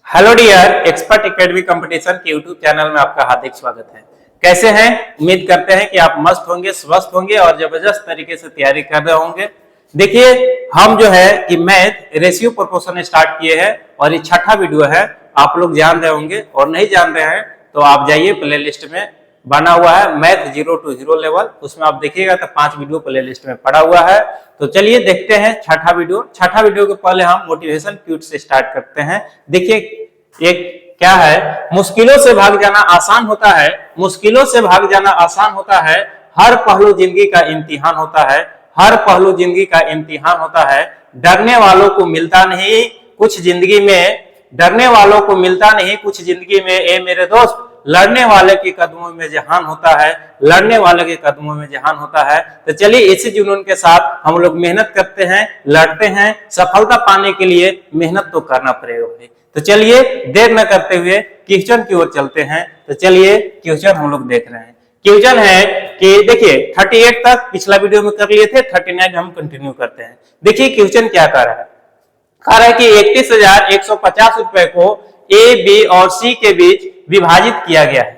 Hello dear expert academy competition के YouTube channel में आपका हार्दिक स्वागत है। कैसे हैं? उम्मीद करते हैं कि आप मस्त होंगे, स्वस्थ होंगे और जबरदस्त तरीके से तैयारी कर रहे होंगे। देखिए, हम जो है कि मैथ रेशियो प्रोपोर्शन स्टार्ट किए हैं और ये छठा वीडियो है। आप लोग जान रहे होंगे और नहीं जान रहे हैं तो आप जाइए प्ले लिस्ट में बना हुआ है मैथ 0 to हीरो लेवल, उसमें आप देखिएगा तो 5 वीडियो प्ले लिस्ट में पड़ा हुआ है। तो चलिए देखते हैं छठा वीडियो के पहले हम मोटिवेशन क्यूट से स्टार्ट करते हैं। देखिए एक क्या है, मुश्किलों से भाग जाना आसान होता है, मुश्किलों से भाग जाना आसान होता है, हर पहलू जिंदगी का इम्तिहान होता है, हर पहलू जिंदगी का इम्तिहान होता है। डरने वालों को मिलता नहीं कुछ जिंदगी में, डरने वालों को मिलता नहीं कुछ जिंदगी में, ए मेरे दोस्त लड़ने वाले के कदमों में जहान होता है, लड़ने वाले के कदमों में जहान होता है। तो चलिए इसी जुनून के साथ हम लोग मेहनत करते हैं, लड़ते हैं। सफलता पाने के लिए मेहनत तो करना पड़ेगा भाई। तो चलिए देर न करते हुए क्वेश्चन की ओर चलते हैं। तो चलिए क्वेश्चन हम लोग देख रहे हैं। क्वेश्चन है कि देखिए 38 तक पिछला वीडियो में कर लिए थे, 39 हम कंटिन्यू करते हैं। देखिए क्वेश्चन क्या कर रहा है, कह रहा है कि 31,150 रुपए को ए, बी और सी के बीच विभाजित किया गया है।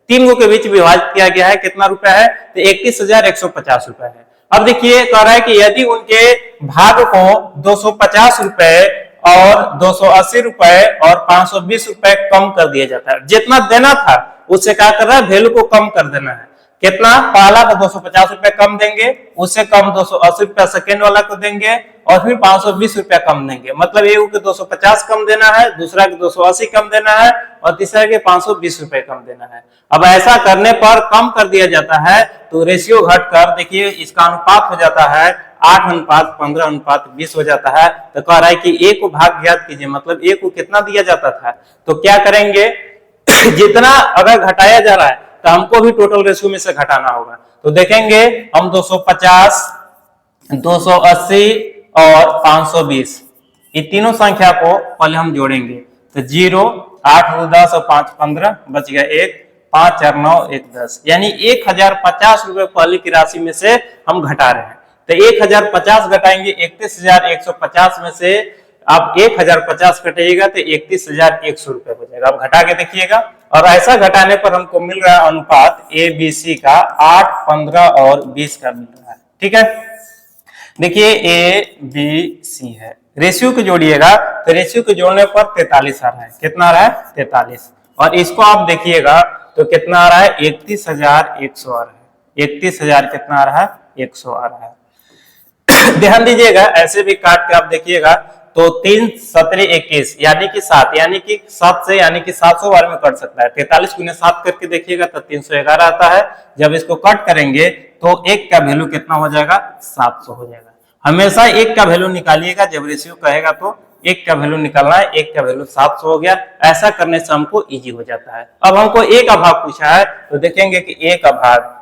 तीन के बीच विभाजित किया गया है। कितना रुपया है? तो 31,150 रुपए है। अब देखिए कह रहा है कि यदि उनके भाग को 250 रुपए और 280 रुपए और 520 रुपए कम कर दिया जाता है। जितना देना था उससे क्या कर रहा है, वैल्यू को कम कर देना है। कितना? पहला को 250 रुपए कम देंगे, उससे कम 280 रुपया सेकेंड वाला को देंगे और फिर 520 रुपया कम देंगे। मतलब एक को 250 कम देना है, दूसरा को 280 कम देना है और तीसरा के 520 रुपए कम देना है। अब ऐसा करने पर कम कर दिया जाता है तो रेशियो घटकर देखिए इसका अनुपात हो जाता है 8:15:20 हो जाता है। तो कह रहा है कि ए को भाग ज्ञात कीजिए, मतलब ए को कितना दिया जाता था। तो क्या करेंगे जितना अगर घटाया जा रहा है तो हमको भी टोटल रेशियो में से घटाना होगा। तो देखेंगे हम 250, 280 और 520 ये तीनों संख्या को पहले हम जोड़ेंगे। तो 0, 8 2 10 और 5 15 बच गया 1, 5 4 9 1 10, यानी 1050 रुपए पहले की राशि में से हम घटा रहे हैं। तो 1050 घटाएंगे 31,150 में से। आप 1050 घटाइएगा तो 31,100 रुपए हो जाएगा। अब घटा के देखिएगा और ऐसा घटाने पर हमको मिल रहा है अनुपात ए बी सी का 8, 15 और 20 का मिल रहा है। ठीक है, देखिए ए बी सी है, रेशियो को जोड़िएगा तो रेशियो को जोड़ने पर 43 आ रहा है। कितना आ रहा है? 43। और इसको आप देखिएगा तो कितना आ रहा है? 31,100 आ रहा है। 31,000 कितना आ रहा है? 100 आ रहा है। ध्यान दीजिएगा, ऐसे भी काट के आप देखिएगा तो 3 17 21 यानी कि 7, यानी कि 7 से यानी कि 700 बार में कट सकता है। 43 गुने 7 करके देखिएगा तो 311 आता है। जब इसको कट करेंगे तो एक का वैल्यू कितना हो जाएगा? 700 हो जाएगा। हमेशा एक का वैल्यू निकालिएगा, जब रेशियो कहेगा तो एक का वैल्यू निकालना है। एक का वैल्यू 700 हो गया। ऐसा करने से हमको इजी हो जाता है। अब हमको ए का भाग पूछा है तो देखेंगे कि ए का भाग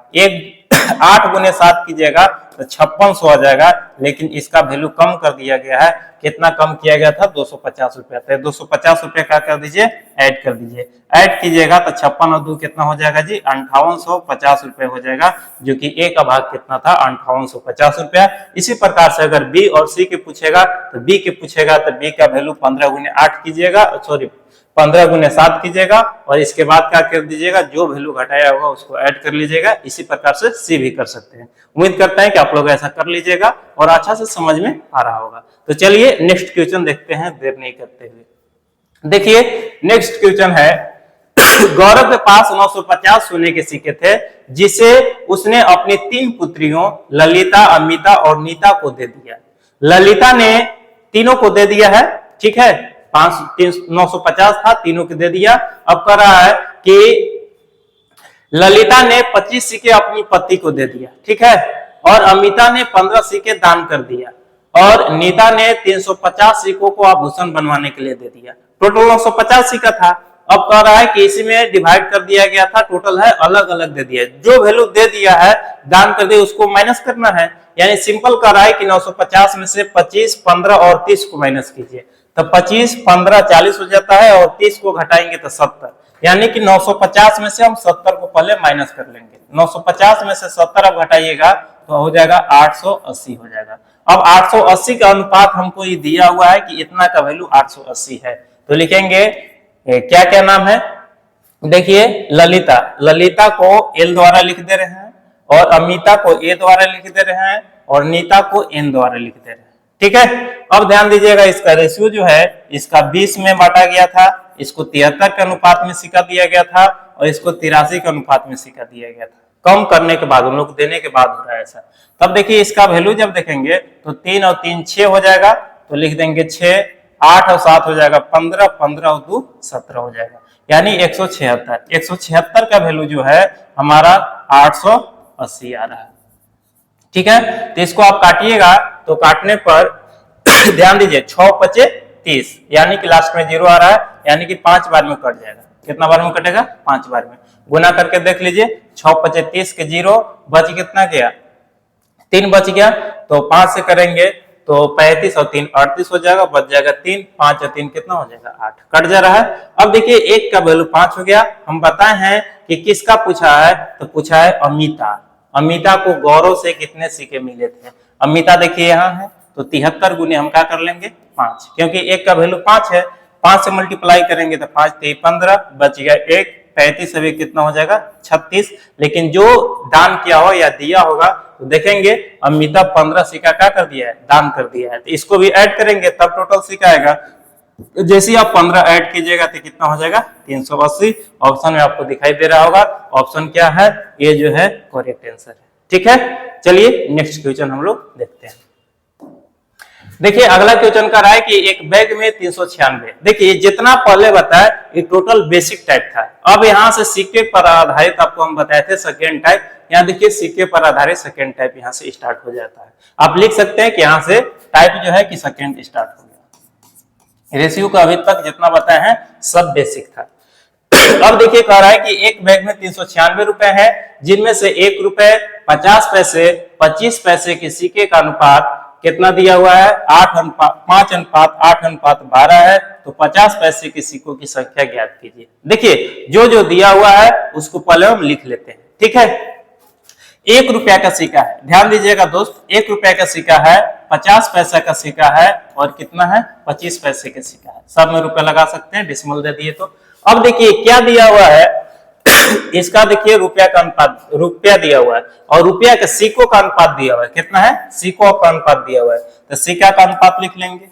8 गुने 7 कीजिएगा तो 5600 आ जाएगा, लेकिन इसका वैल्यू कम कर दिया गया है। कितना कम किया गया था? 250 रुपया। तो 250 रुपया क्या कर दीजिए? ऐड कर दीजिए। ऐड कीजिएगा तो 56 और 2 कितना हो जाएगा जी? 5850 रुपये हो जाएगा, जो कि ए का भाग कितना था? 5850 रुपया। इसी प्रकार से अगर बी और सी के पूछेगा तो बी के पूछेगा तो बी का वैल्यू 15 गुने 8 कीजिएगा, सॉरी 15 गुने 7 कीजिएगा और इसके बाद क्या कर दीजिएगा? जो वैल्यू घटाया होगा उसको ऐड कर लीजिएगा। इसी प्रकार से सी भी कर सकते हैं। उम्मीद करते हैं कि आप लोग ऐसा कर लीजिएगा और अच्छा से समझ में आ रहा होगा। तो चलिए नेक्स्ट क्वेश्चन देखते हैं देर नहीं करते हुए। देखिए नेक्स्ट क्वेश्चन है, गौरव के पास 950 सोने के सिक्के थे जिसे उसने अपनी 3 पुत्रियों ललिता, अमिता और नीता को दे दिया। ललिता ने तीनों को दे दिया है, ठीक है, 950 था, तीनों को दे दिया। अब कह रहा है कि ललिता ने 25 सिक्के अपनी पति को दे दिया, ठीक है, और अमिता ने 15 सिक्के दान कर दिया और नीता ने 350 सिक्कों को आभूषण बनवाने के लिए दे दिया। टोटल 950 सिक्का था। अब कह रहा है कि इसी में डिवाइड कर दिया गया था, टोटल है अलग अलग दे दिया। जो वैल्यू दे दिया है दान कर दिया उसको माइनस करना है। यानी सिंपल कर रहा है कि 950 में से 25, 15 और 30 को माइनस कीजिए। तो 25, 15, 40 हो जाता है और 30 को घटाएंगे तो 70, यानी कि 950 में से हम 70 को पहले माइनस कर लेंगे। 950 में से 70 अब घटाइएगा तो हो जाएगा 880 हो जाएगा। अब 880 का अनुपात हमको ये दिया हुआ है कि इतना का वैल्यू 880 है। तो लिखेंगे क्या क्या नाम है? देखिए ललिता, ललिता को एल द्वारा लिख दे रहे हैं और अमिता को ए द्वारा लिख दे रहे हैं और नीता को एन द्वारा लिख दे रहे हैं। ठीक है, अब ध्यान दीजिएगा इसका रेशियो जो है इसका 20 में बांटा गया था, इसको 73 के अनुपात में सिक्का दिया गया था और इसको 83 के अनुपात में सिक्का दिया गया था। कम करने के बाद, उन लोग देने के बाद हो रहा है ऐसा। तब देखिए इसका वैल्यू जब देखेंगे तो 3 और 3 6 हो जाएगा, तो लिख देंगे 6, 8 और 7 हो जाएगा 15, 15 और 2 17 हो जाएगा, यानी 176। 176 का वैल्यू जो है हमारा 880 आ रहा है। ठीक है, तो इसको आप काटिएगा तो काटने पर ध्यान दीजिए 6 5 30, यानी कि लास्ट में 0 आ रहा है, यानी कि 5 बार में कट जाएगा। कितना बार में कटेगा? 5 बार में। गुना करके देख लीजिए, 6 5 30 के 0 बच कितना गया? 3 बच गया, तो 5 से करेंगे तो 35 और 3 38 हो जाएगा, बच जाएगा 3, 5 और 3 कितना हो जाएगा? 8, कट जा रहा है। अब देखिए 1 का वैल्यू 5 हो गया। हम बताए हैं कि किसका पूछा है, तो पूछा है अमिता। अमिता को गौरव से कितने सिक्के मिले थे? अमिता देखिए यहाँ है, तो 73 गुने हम क्या कर लेंगे? 5, क्योंकि 1 का वैल्यू 5 है, 5 से मल्टीप्लाई करेंगे तो 5 3 15, बच गया 1, 35 से भी कितना हो जाएगा? 36। लेकिन जो दान किया हो या दिया होगा तो देखेंगे अमिता 15 सिक्का क्या कर दिया है? दान कर दिया है, तो इसको भी ऐड करेंगे तब टोटल सिक्का आएगा। जैसे ही आप 15 ऐड कीजिएगा तो कितना हो जाएगा? 380। ऑप्शन में आपको दिखाई दे रहा होगा, ऑप्शन क्या है? ये जो है करेक्ट आंसर है। ठीक है, चलिए नेक्स्ट क्वेश्चन हम लोग देखते हैं। देखिए अगला क्वेश्चन का रहा है कि एक बैग में 396। देखिए जितना पहले बताया ये टोटल बेसिक टाइप था। अब यहाँ से सिक्के पर आधारित आपको हम बताए थे सेकेंड टाइप। यहाँ देखिए सिक्के पर आधारित सेकेंड टाइप यहाँ से स्टार्ट हो जाता है। आप लिख सकते हैं कि यहाँ से टाइप जो है कि सेकेंड स्टार्ट हो गया। रेशियो का अभी तक जितना बताया है सब बेसिक था। अब देखिए कह रहा है कि एक बैग में 396 रुपए है, जिनमें से 1 रुपए 50 पैसे 25 पैसे के सिक्के का अनुपात कितना दिया हुआ है? 5:8:12 है। तो 50 पैसे के सिक्कों की संख्या ज्ञात कीजिए। देखिए जो जो दिया हुआ है उसको पहले हम लिख लेते हैं। ठीक है, 1 रुपया का सिक्का है, ध्यान दीजिएगा दोस्त, 1 रुपया का सिक्का है, 50 पैसा का सिक्का है और कितना है? 25 पैसे का सिक्का है। सब में रुपया लगा सकते हैं, डेसिमल दे दिए तो। अब देखिए क्या दिया हुआ है इसका, देखिए रुपया का अनुपात, रुपया दिया हुआ है और रुपया के सिक्कों का अनुपात दिया हुआ है। कितना है? सिक्कों का अनुपात दिया हुआ है, तो सिक्का का अनुपात लिख लेंगे।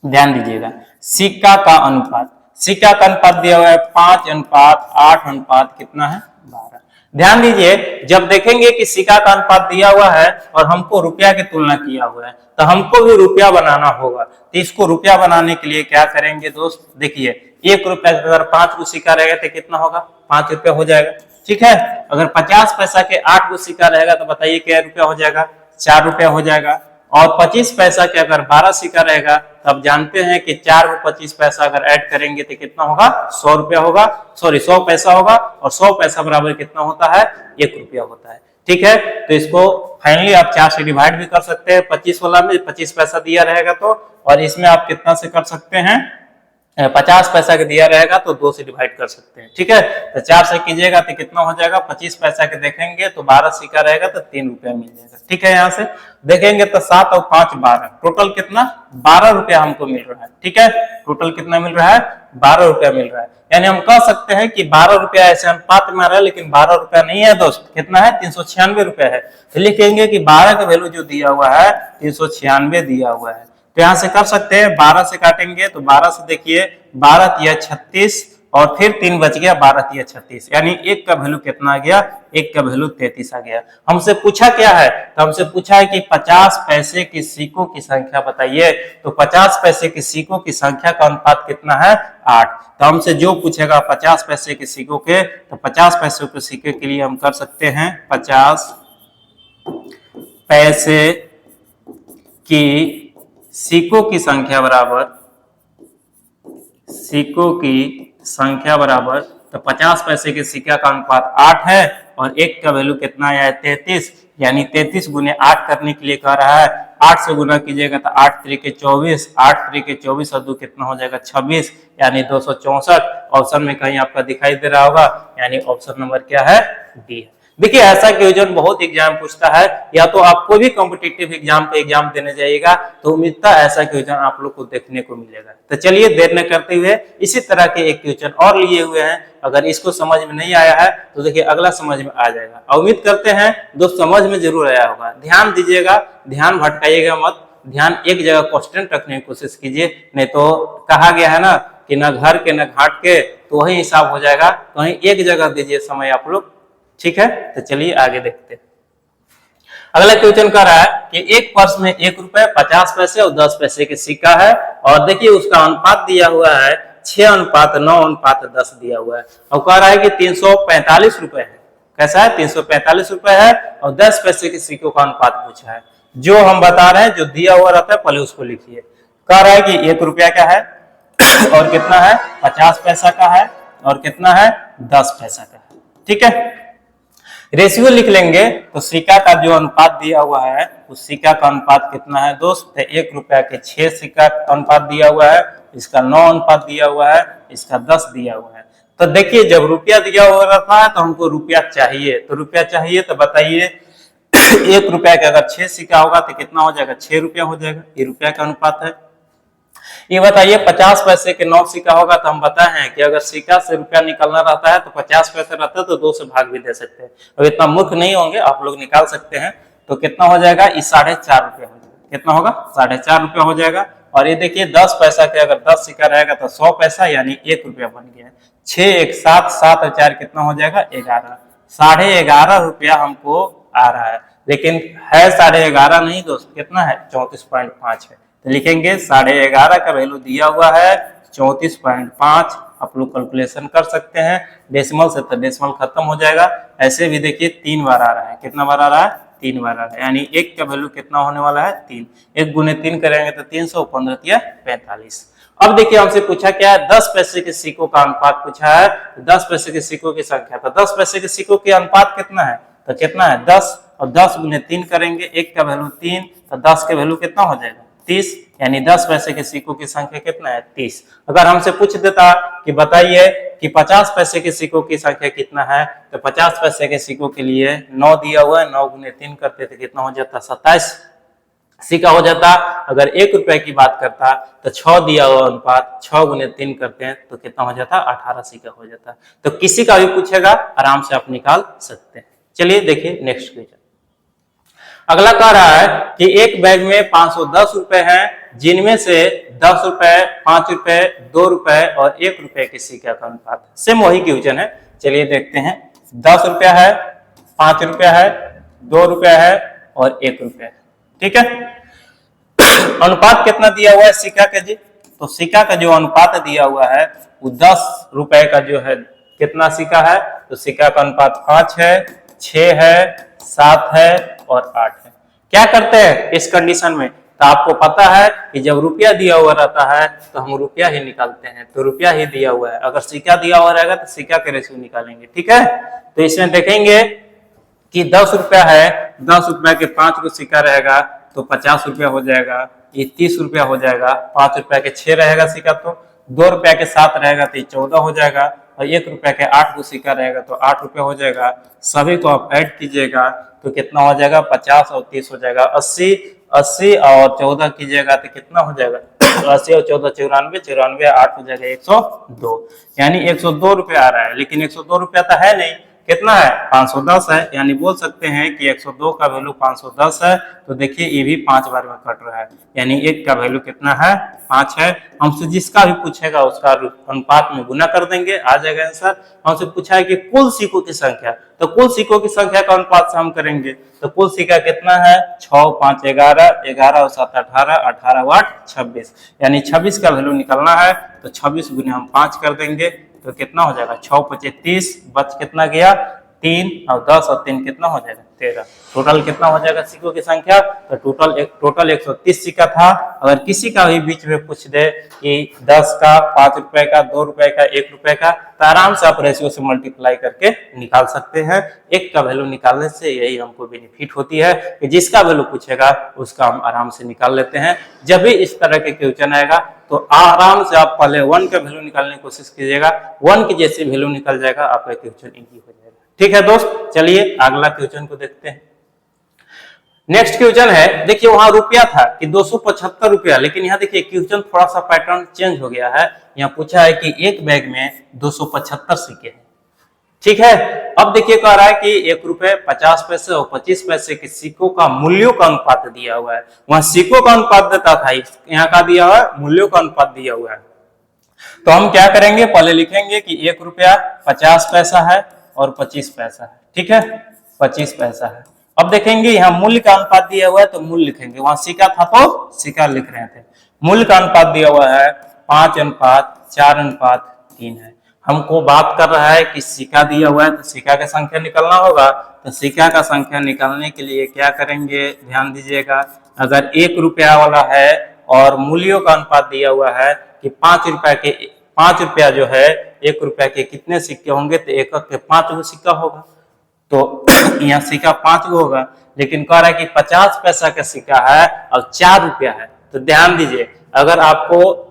ध्यान दीजिएगा, सिक्का का अनुपात, सिक्का का अनुपात दिया हुआ है 5:8 कितना है? 12। ध्यान दीजिए जब देखेंगे कि सिक्का का अनुपात दिया हुआ है और हमको रुपया की तुलना किया हुआ है तो हमको भी रुपया बनाना होगा। तो इसको रुपया बनाने के लिए क्या करेंगे दोस्त? देखिए 1 रुपया अगर 5 गो सिक्का रहेगा तो कितना होगा? 5 रुपया हो जाएगा। ठीक है, अगर 50 पैसा के 8 गो सिक्का रहेगा तो बताइए क्या रुपया हो जाएगा? 4 रुपया हो जाएगा। और 25 पैसा के अगर 12 सिक्का रहेगा तब जानते हैं कि 4 को 25 पैसा अगर ऐड करेंगे तो कितना होगा? 100 रुपया होगा, सॉरी 100 पैसा होगा। और 100 पैसा बराबर कितना होता है? 1 रुपया होता है। ठीक है, तो इसको फाइनली आप 4 से डिवाइड भी कर सकते हैं। 25 वाला में 25 पैसा दिया रहेगा तो, और इसमें आप कितना से कर सकते हैं? 50 पैसा का दिया रहेगा तो 2 से डिवाइड कर सकते हैं। ठीक है, तो 4 से कीजिएगा तो कितना हो जाएगा? 25 पैसा के देखेंगे तो 12 सिक्का रहेगा तो 3 रुपया मिल जाएगा। ठीक है, यहाँ से देखेंगे तो 7 और 5 12, टोटल कितना? 12 रुपया हमको मिल रहा है। ठीक है, टोटल कितना मिल रहा है? 12 रुपया मिल रहा है। यानी हम कह सकते हैं कि 12 रुपया ऐसे अनुपात में आ रहा है, लेकिन 12 रुपया नहीं है दोस्त। कितना है? 396 रुपया है। तो लिखेंगे कि 12 का वैल्यू जो दिया हुआ है 396 दिया हुआ है। तो यहां से कर सकते हैं, 12 से काटेंगे तो 12 से देखिए 12 तिया 36 और फिर 3 बच गया, 12 तिया 36, यानी 1 का वैल्यू कितना आ गया? 1 का वैल्यू 33 आ गया। हमसे पूछा क्या है? तो हमसे पूछा है कि 50 पैसे की सिक्कों की संख्या बताइए। तो 50 पैसे की सिक्कों की संख्या का अनुपात कितना है? 8। तो हमसे जो पूछेगा 50 पैसे के सिक्कों के, तो 50 पैसे के सिक्के के लिए हम कर सकते हैं 50 पैसे की सिक्कों की संख्या बराबर, सिक्कों की संख्या बराबर, तो 50 पैसे के सिक्का का अनुपात 8 है और 1 का वैल्यू कितना है? 33, यानी 33 गुने 8 करने के लिए कह रहा है। 8 से गुना कीजिएगा तो 8 3 24, 8 3 24 और 2 कितना हो जाएगा? 26, यानी 264। ऑप्शन में कहीं आपका दिखाई दे रहा होगा, यानी ऑप्शन नंबर क्या है? डी है। देखिए ऐसा क्वेश्चन बहुत एग्जाम पूछता है, या तो आप कोई भी कॉम्पिटिटिव एग्जाम पे एग्जाम देने जाइएगा तो उम्मीदता ऐसा क्वेश्चन आप लोग को देखने को मिलेगा। तो चलिए देर न करते हुए इसी तरह के एक क्वेश्चन और लिए हुए हैं, अगर इसको समझ में नहीं आया है तो देखिए अगला समझ में आ जाएगा। और उम्मीद करते हैं दोस्त समझ में जरूर आया होगा। ध्यान दीजिएगा, ध्यान भटकाइएगा मत, ध्यान एक जगह कांस्टेंट रखने की कोशिश कीजिए, नहीं तो कहा गया है ना कि न घर के न घाट के, तो वही हिसाब हो जाएगा। तो वही एक जगह दीजिए समय आप लोग, ठीक है। तो चलिए आगे देखते हैं। अगला क्वेश्चन कर रहा है कि एक पर्स में 1 रुपए 50 पैसे और 10 पैसे के सिक्का है, और देखिए उसका अनुपात दिया हुआ है 6:9:10 दिया हुआ है, और कह रहा है कि 345 रुपए है। कैसा है? 345 रुपए है और 10 पैसे के सिक्कों का अनुपात पूछा है। जो हम बता रहे हैं, जो दिया हुआ रहता है पहले उसको लिखिए। कह रहा है कि 1 रुपया का है और कितना है 50 पैसा का है और कितना है 10 पैसा का है, ठीक है। रेशियो लिख लेंगे तो सिक्का का जो अनुपात दिया हुआ है उस सिक्का का अनुपात कितना है दोस्त? 1 रुपया के 6 सिक्का का अनुपात दिया हुआ है, इसका 9 अनुपात दिया हुआ है, इसका 10 दिया हुआ है। तो देखिए जब रुपया दिया हुआ रहता है तो हमको रुपया चाहिए, तो रुपया चाहिए तो बताइए 1 रुपया का अगर 6 सिक्का होगा तो कितना हो जाएगा? 6 रुपया हो जाएगा। ये रुपया का अनुपात है। ये बताइए 50 पैसे के 9 सिक्का होगा तो हम बताए हैं कि अगर सिक्का से रुपया निकलना रहता है तो 50 पैसे रहता है तो 2 से भाग भी दे सकते हैं। अब इतना मूर्ख नहीं होंगे, आप लोग निकाल सकते हैं। तो कितना हो जाएगा? ये 4.5 रुपया हो जाएगा। कितना होगा? 4.5 रुपया हो जाएगा। और ये देखिए 10 पैसा के अगर 10 सिक्का रहेगा तो 100 पैसा यानी 1 रुपया बन गया। 6 1 7 7 और 4 कितना हो जाएगा? 11। 11.5 रुपया हमको आ रहा है, लेकिन है 11.5 नहीं दोस्त, कितना है? 34.5 है। तो लिखेंगे 11.5 का वैल्यू दिया हुआ है 34.5। आप लोग कैलकुलेशन कर सकते हैं। डेसिमल से तो डेसिमल खत्म हो जाएगा। ऐसे भी देखिए 3 बार आ रहा है। कितना बार आ रहा है? 3 बार आ रहा है, यानी 1 का वैल्यू कितना होने वाला है? 3। 1 गुने 3 करेंगे तो 300, 15 45। अब देखिए हमसे पूछा क्या है? 10 पैसे के सिक्कों का अनुपात पूछा है। 10 पैसे के सिक्कों की संख्या, तो 10 पैसे के सिक्कों के अनुपात कितना है? तो कितना है? 10, और 10 गुने 3 करेंगे, 1 का वैल्यू 3, तो 10 के वैल्यू कितना हो जाएगा? 30, यानी 10 पैसे के सिक्कों की संख्या कितना है? 30। अगर हमसे पूछ देता कि बताइए कि 50 पैसे के सिक्कों की संख्या कितना है, तो 50 पैसे के सिक्कों के लिए 9 दिया हुआ है, 9 गुने 3 करते थे कितना हो जाता? 27 सिक्का हो जाता। अगर 1 रुपए की बात करता तो 6 दिया हुआ अनुपात, 6 गुने 3 करते हैं तो कितना हो जाता? 18 सिक्का हो जाता। तो किसी का भी पूछेगा आराम से आप निकाल सकते हैं। चलिए देखिए नेक्स्ट क्वेश्चन। अगला कह रहा है कि एक बैग में 510 रुपए हैं, जिनमें से 10 रुपए, 5 रुपए, 2 रुपए और 1 रुपए के सिक्का का अनुपात है। सेम वही क्वेश्चन है। चलिए देखते हैं। 10 रुपया है, 5 रुपया है, 2 रुपया है और 1 रुपया है, ठीक है। अनुपात कितना दिया हुआ है सिक्का का जी? तो सिक्का का जो अनुपात दिया हुआ है वो 10 रुपए का जो है कितना सिक्का है? तो सिक्का का अनुपात 5 है, 6 है, 7 है और 8 है। क्या करते हैं इस कंडीशन में? तो आपको पता है कि जब रुपया दिया हुआ रहता है तो हम रुपया ही निकालते हैं। तो रुपया ही दिया हुआ है, अगर सिक्का दिया हुआ रहेगा तो सिक्का के रेशियो निकालेंगे, ठीक है। तो इसमें देखेंगे कि 10 रुपया है, 10 रुपया के 5 को सिक्का रहेगा तो 50 रुपया हो जाएगा, ये 30 रुपया हो जाएगा। 5 रुपया के 6 रहेगा सिक्का तो 2 रुपया के 7 रहेगा तो 14 हो जाएगा, और 1 रुपया के 8 को सिक्का रहेगा तो 8 रुपया हो जाएगा। सभी को आप ऐड कीजिएगा तो कितना हो जाएगा? 50 और 30 हो जाएगा। 80 80 और 14 कीजिएगा तो कितना हो जाएगा? 80 और 14 94, 94 8 हो जाएगा 102, यानी 102 रुपया आ रहा है। लेकिन 102 रुपया तो है नहीं, कितना है? 510 है, यानी बोल सकते हैं कि 102 का वैल्यू 510 है। तो देखिए ये भी 5 बार में कट रहा है, यानी 1 का वैल्यू कितना है? 5 है। हमसे जिसका भी पूछेगा उसका अनुपात में गुना कर देंगे, आ जाएगा आंसर। हमसे पूछा है कि कुल सिक्कों की संख्या, तो कुल सिक्कों की संख्या का अनुपात से हम करेंगे। तो कुल सिक्का कितना है? 6 5 11, 11 और 7 18, 18 और 8 26, यानी 26 का वैल्यू निकलना है। तो 26 गुने हम 5 कर देंगे तो कितना हो जाएगा? 6 5 30, बच कितना गया? 3, और 10 और 3 कितना हो जाएगा? 13। टोटल कितना हो जाएगा सिक्कों की संख्या? तो टोटल 130 सिक्का था। अगर किसी का भी बीच में पूछ दे कि 10 का, 5 रुपए का, 2 रुपए का, 1 रुपए का, तो आराम से आप रेशियो से मल्टीप्लाई करके निकाल सकते हैं। 1 का वैल्यू निकालने से यही हमको बेनिफिट होती है कि जिसका वैल्यू पूछेगा उसका हम आराम से निकाल लेते हैं। जब भी इस तरह के क्वेश्चन आएगा तो आराम से आप पहले 1 का वैल्यू निकालने की कोशिश कीजिएगा। 1 की जैसे वैल्यू निकल जाएगा आपका क्वेश्चन इजी हो जाएगा, ठीक है दोस्त, चलिए अगला क्वेश्चन को देखते हैं। नेक्स्ट क्वेश्चन है, देखिए वहां रुपया था कि 275 रुपया, लेकिन यहाँ देखिए क्वेश्चन थोड़ा सा पैटर्न चेंज हो गया है। यहाँ पूछा है कि एक बैग में 275 सिक्के हैं, ठीक है। अब देखिए कह रहा है कि 1 रुपए 50 पैसे और 25 पैसे के सिक्कों का मूल्यों का अनुपात दिया हुआ है। वहां सिक्कों का अनुपात देता था, यहाँ का दिया हुआ है मूल्यों का अनुपात दिया हुआ है। तो हम क्या करेंगे, पहले लिखेंगे कि 1 रुपया 50 पैसा है और 25 पैसा है, ठीक है, 25 पैसा है। अब देखेंगे यहाँ मूल्य का अनुपात दिया हुआ है तो मूल्य लिखेंगे, वहां सिक्का था तो सिक्का लिख रहे थे। मूल्य का अनुपात दिया हुआ है 5:4:3 है। हमको बात कर रहा है कि सिक्का दिया हुआ है तो सिक्का का संख्या निकालना होगा। तो सिक्का का संख्या निकालने के लिए क्या करेंगे, ध्यान दीजिएगा। अगर 1 रुपया वाला है और मूल्यों का अनुपात दिया हुआ है कि 5 रुपया जो है 1 रुपया के कितने सिक्के होंगे, तो एक के 5 गो सिक्का होगा। तो यहाँ सिक्का 5 गो होगा, लेकिन कह रहा है कि 50 पैसा का सिक्का है और 4 रुपया है। तो ध्यान दीजिए, अगर आपको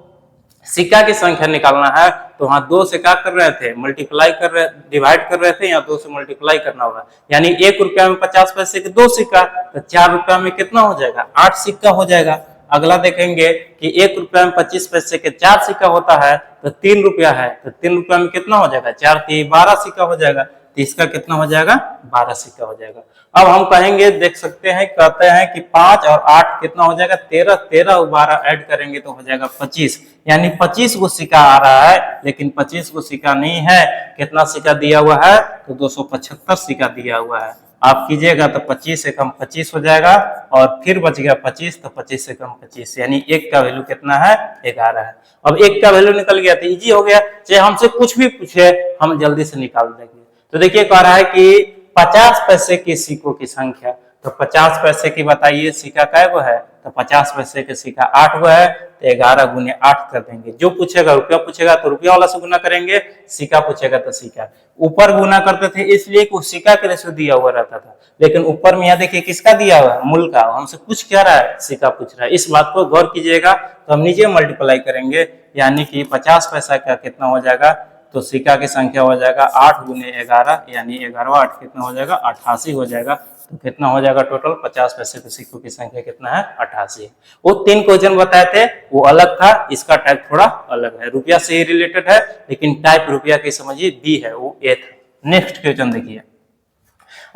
सिक्का की संख्या निकालना है तो वहां 2 से क्या कर रहे थे, मल्टीप्लाई कर रहे, डिवाइड कर रहे थे, यहाँ 2 से मल्टीप्लाई करना होगा। यानी 1 रुपया में 50 पैसे के 2 सिक्का, तो 4 रुपया में कितना हो जाएगा, 8 सिक्का हो जाएगा। अगला देखेंगे कि 1 रुपया में 25 पैसे के 4 सिक्का होता है तो 3 रुपया है, तो 3 रुपया में कितना हो जाएगा, 4 3 12 सिक्का हो जाएगा। तो इसका कितना हो जाएगा, 12 सिक्का हो जाएगा। अब हम कहेंगे, देख सकते हैं, कहते हैं कि 5 और 8 कितना हो जाएगा, 13, 13 और 12 ऐड करेंगे तो हो जाएगा 25। यानी 25 गो सिक्का आ रहा है, लेकिन 25 गो सिक्का नहीं है। कितना सिक्का दिया हुआ है, तो 275 सिक्का दिया हुआ है। आप कीजिएगा तो 25 से कम 25 हो जाएगा और फिर बच गया 25, तो 25 से कम 25, यानी 1 का वैल्यू कितना है, 11 है। अब 1 का वैल्यू निकल गया तो इजी हो गया, चाहे हमसे कुछ भी पूछे हम जल्दी से निकाल देंगे। तो देखिए कह रहा है कि 50 पैसे के सिक्कों की संख्या, तो 50 पैसे की बताइए सिक्का कै गो है, तो 50 पैसे के सिक्का 8 गो है, तो 11 गुने 8 कर देंगे। जो पूछेगा, रुपया पूछेगा तो रुपया वाला से गुना करेंगे, सिक्का पूछेगा तो सिक्का। ऊपर गुना करते थे इसलिए कि सिक्का के रेशो दिया हुआ रहता था, लेकिन ऊपर में यहाँ देखिए किसका दिया हुआ है, मूल का। हमसे कुछ क्या रहा है, सिक्का पूछ रहा है। इस बात को गौर कीजिएगा। तो हम नीचे मल्टीप्लाई करेंगे, यानी कि 50 पैसा का कितना हो जाएगा, तो सिक्का की संख्या हो जाएगा 8 गुने 11, यानी 11 8 कितना हो जाएगा, 88 हो जाएगा। तो कितना हो जाएगा टोटल, 50 पैसे के सिक्कों की संख्या कितना है, 88। वो 3 क्वेश्चन बताए थे वो अलग था, इसका टाइप थोड़ा अलग है, रुपया से ही रिलेटेड है, लेकिन टाइप रुपया की समझिए बी है, वो ए था। नेक्स्ट क्वेश्चन देखिए,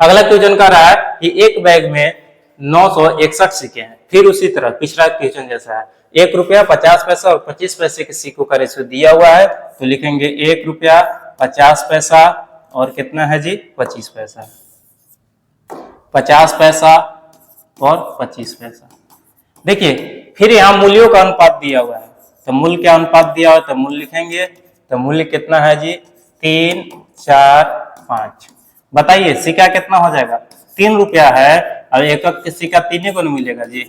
अगला क्वेश्चन कह रहा है कि एक बैग में 961 सिक्के हैं। फिर उसी तरह पिछला क्वेश्चन जैसा है, 1 रुपया 50 पैसा और 25 पैसे के सिक्कों का रेशो दिया हुआ है। तो लिखेंगे 1 रुपया 50 पैसा और कितना है जी, 25 पैसा, 50 पैसा और 25 पैसा। देखिए फिर यहाँ मूल्यों का अनुपात दिया हुआ है, तो मूल्य का अनुपात दिया हुआ है तो मूल्य लिखेंगे। तो मूल्य कितना है जी, 3 4 5। बताइए सिक्का कितना हो जाएगा, 3 रुपया है और एक के सिक्का 3 को नहीं मिलेगा जी।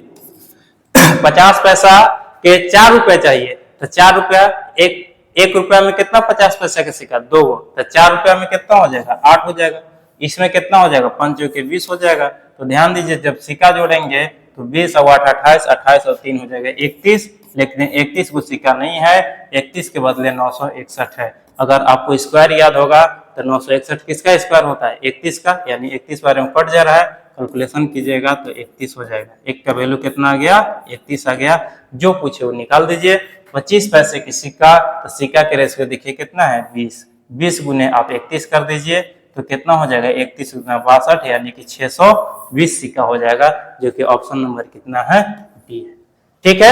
50 पैसा के 4 रुपया चाहिए, तो 4 रुपया, एक रुपया में कितना 50 पैसा का सिक्का, 2 गो, तो 4 रुपया में कितना हो जाएगा, 8 हो जाएगा। इसमें कितना हो जाएगा, 5 के 20 हो जाएगा। तो ध्यान दीजिए, जब सिक्का जोड़ेंगे तो 20 और 8 28, 28 और 3 हो जाएगा 31, लेकिन 31 को सिक्का नहीं है, 31 के बदले 961 है। अगर आपको स्क्वायर याद होगा तो 961 किसका स्क्वायर होता है, 31 का, यानी 31 बारे में कट जा रहा है, कैलकुलेशन कीजिएगा तो 31 हो जाएगा। एक का वैल्यू कितना आ गया, 31 आ गया। जो पूछे वो निकाल दीजिए। 25 पैसे की सिक्का, तो सिक्का के रेशियो देखिए कितना है, 20, 20 गुने आप 31 कर दीजिए तो कितना हो जाएगा, 31 गुना 62, यानी कि 620 सिक्का हो जाएगा, जो कि ऑप्शन नंबर कितना है, डी है। ठीक है,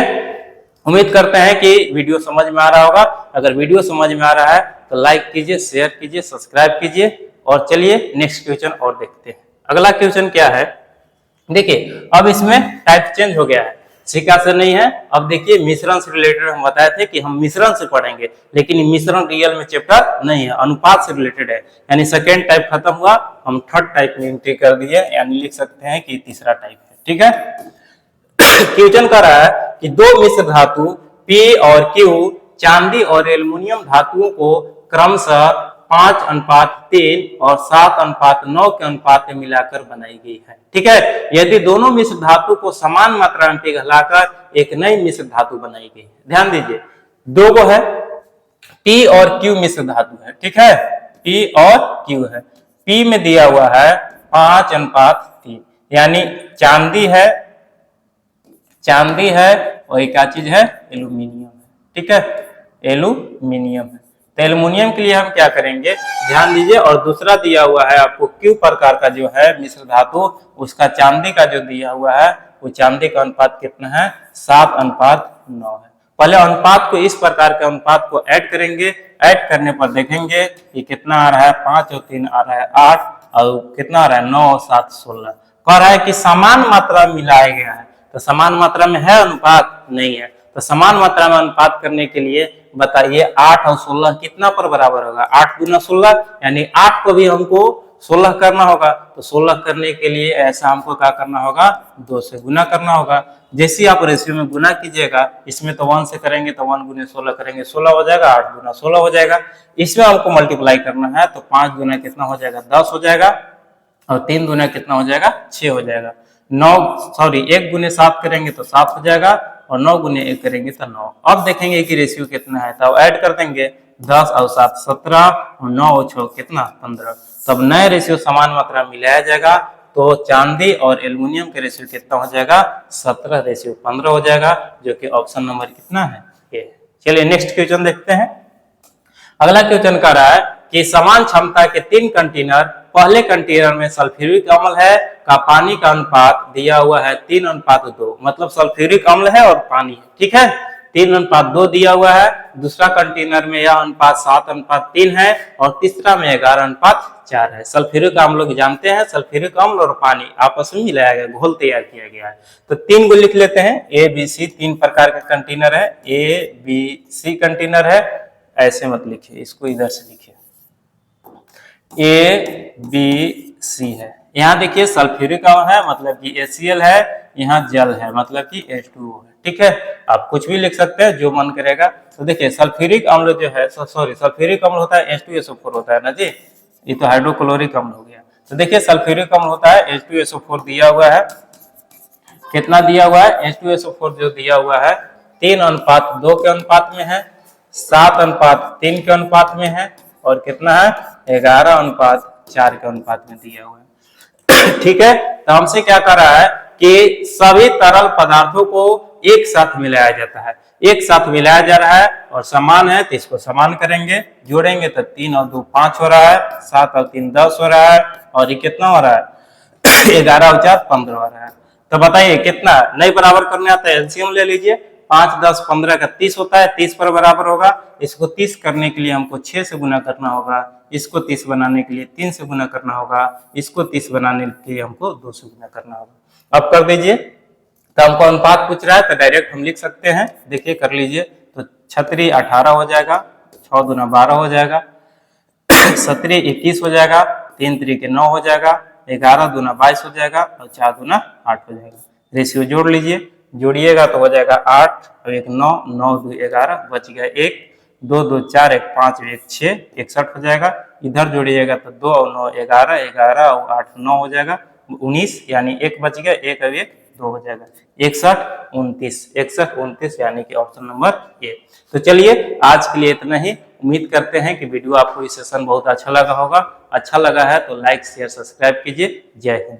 उम्मीद करते हैं कि वीडियो समझ में आ रहा होगा। अगर वीडियो समझ में आ रहा है तो लाइक कीजिए, शेयर कीजिए, सब्सक्राइब कीजिए। और चलिए नेक्स्ट क्वेश्चन और देखते हैं। अगला क्वेश्चन क्या है, देखिए अब इसमें टाइप चेंज हो गया है, सिक्का से नहीं है। अब देखिए मिश्रण से रिलेटेड हम बताए थे कि हम मिश्रण से पढ़ेंगे, लेकिन मिश्रण रियल में चैप्टर नहीं है, अनुपात से रिलेटेड है। यानी सेकेंड टाइप खत्म हुआ, हम थर्ड टाइप में एंट्री कर दिए, यानी लिख सकते हैं कि तीसरा टाइप है। ठीक है, क्वेश्चन कर रहा है कि 2 मिश्र धातु P और Q चांदी और एल्युमिनियम धातुओं को क्रमशः 5:3 और 7:9 के अनुपात में मिलाकर बनाई गई है। ठीक है, यदि दोनों मिश्र धातु को समान मात्रा में पिघलाकर एक नई मिश्र धातु बनाई गई है। ध्यान दीजिए, 2 है, P और Q मिश्र धातु है। ठीक है, P और Q है, P में दिया हुआ है 5:3, यानी चांदी है और एक क्या चीज है, एल्यूमिनियम है। ठीक है, एल्यूमिनियम है। तो एल्यूमिनियम के लिए हम क्या करेंगे, ध्यान दीजिए। और दूसरा दिया हुआ है आपको Q प्रकार का जो है मिश्र धातु, उसका चांदी का जो दिया हुआ है वो चांदी का अनुपात कितना है, 7:9 है। पहले अनुपात को, इस प्रकार के अनुपात को ऐड करेंगे, ऐड करने पर देखेंगे कि कितना आ रहा है, 5 और 3 आ रहा है 8, और कितना आ रहा है 9 और 7 16। कह रहा है कि समान मात्रा मिलाया गया है, तो समान मात्रा में है अनुपात, नहीं है। तो समान मात्रा में अनुपात करने के लिए बताइए 8 और 16 कितना पर बराबर होगा, 8 गुना 16, यानी 8 को भी हमको 16 करना होगा। तो 16 करने के लिए ऐसा हमको क्या करना होगा, 2 से गुना करना होगा। जैसे आप रेशियो में गुना कीजिएगा, इसमें तो 1 से करेंगे तो 1 गुने 16 करेंगे, 16 हो जाएगा, 8 गुना 16 हो जाएगा। इसमें हमको मल्टीप्लाई करना है, तो 5 गुना कितना हो जाएगा, 10 हो जाएगा, और 3 गुना कितना हो जाएगा, 6 हो जाएगा। 1 गुने 7 करेंगे तो 7 हो जाएगा, और 9 गुने 1 करेंगे तो 9। अब देखेंगे कि रेशियो कितना है, तो ऐड कर देंगे, 10 और 7 17, और 9 और 6 कितना, 15। तब नए रेशियो समान मात्रा मिलाया जाएगा, तो चांदी और एल्युमिनियम के रेशियो कितना हो जाएगा, 17:15 हो जाएगा, जो कि ऑप्शन नंबर कितना है, ए। चलिए नेक्स्ट क्वेश्चन देखते हैं। अगला क्वेश्चन कह रहा है कि समान क्षमता के 3 कंटेनर, पहले कंटेनर में सल्फ्यूरिक अम्ल है का पानी का अनुपात दिया हुआ है 3:2, मतलब सल्फ्यूरिक अम्ल है और पानी है। ठीक है, 3:2 दिया हुआ है। दूसरा कंटेनर में यह अनुपात 7:3 है, और तीसरा में 11:4 है। सल्फ्यूरिक अम्ल लोग जानते हैं, सल्फ्यूरिक अम्ल और पानी आपस में मिलाया गया, घोल तैयार किया गया है। तो 3 को लिख लेते हैं, ए बी सी 3 प्रकार का कंटेनर है, ए बी सी कंटेनर है। ऐसे मत लिखिए, इसको इधर से लिखिए, ए बी सी है। यहाँ देखिए सल्फ्यूरिक अम्ल है, मतलब कि HCl है, यहाँ जल है, मतलब कि H2O है। ठीक है, आप कुछ भी लिख सकते हैं जो मन करेगा। तो देखिए सल्फ्यूरिक अम्ल जो है, सल्फ्यूरिक अम्ल होता है H2SO4 होता है ना जी, ये तो हाइड्रोक्लोरिक अम्ल हो गया। तो देखिए सल्फ्यूरिक अम्ल होता है H2SO4 दिया हुआ है, कितना दिया हुआ है, H2SO4 जो दिया हुआ है 3:2 के अनुपात में है, 7:3 के अनुपात में है, और कितना है 11:4 के अनुपात में दिया हुआ है। ठीक है, तो हमसे क्या कर रहा है कि सभी तरल पदार्थों को एक साथ मिलाया जाता है, एक साथ मिलाया जा रहा है, और समान है तो इसको समान करेंगे, जोड़ेंगे तो 3 और 2 5 हो रहा है, 7 और 3 10 हो रहा है, और ये कितना हो रहा है 11 और 4 15 हो रहा है। तो बताइए कितना, नहीं बराबर करने आता है, एलसीएम ले लीजिए। 5 10 15 का 30 होता है, 30 पर बराबर होगा। इसको 30 करने के लिए हमको 6 से गुना करना होगा, इसको 30 बनाने के लिए 3 से गुना करना होगा, इसको 30 बनाने के लिए हमको 2 से गुना करना होगा। अब कर दीजिए। तो हमको अनुपात पूछ रहा है, तो डायरेक्ट हम लिख सकते हैं, देखिए कर लीजिए। तो 6 18 हो जाएगा, 6 दूना 12 हो जाएगा, 17 21 हो जाएगा, 3 3 9 हो जाएगा, 11 दूना 22 हो जाएगा, और 4 दूना 8 हो जाएगा। रेशियो जोड़ लीजिए, जोड़िएगा तो हो जाएगा 8 और 1 9, 9 2 11, बच गया 1, 2 2 4 1 5 1 6, 61 हो जाएगा। इधर जोड़िएगा तो 2 और 9 11, 11 और 8 9 हो जाएगा, 19, यानी 1 बच गया, 1 और 1 2 हो जाएगा, 61 29, 61 29, यानी कि ऑप्शन नंबर ए। तो चलिए आज के लिए इतना ही। उम्मीद करते हैं कि वीडियो आपको इस सेशन बहुत अच्छा लगा होगा। अच्छा लगा है तो लाइक शेयर सब्सक्राइब कीजिए। जय हिंद।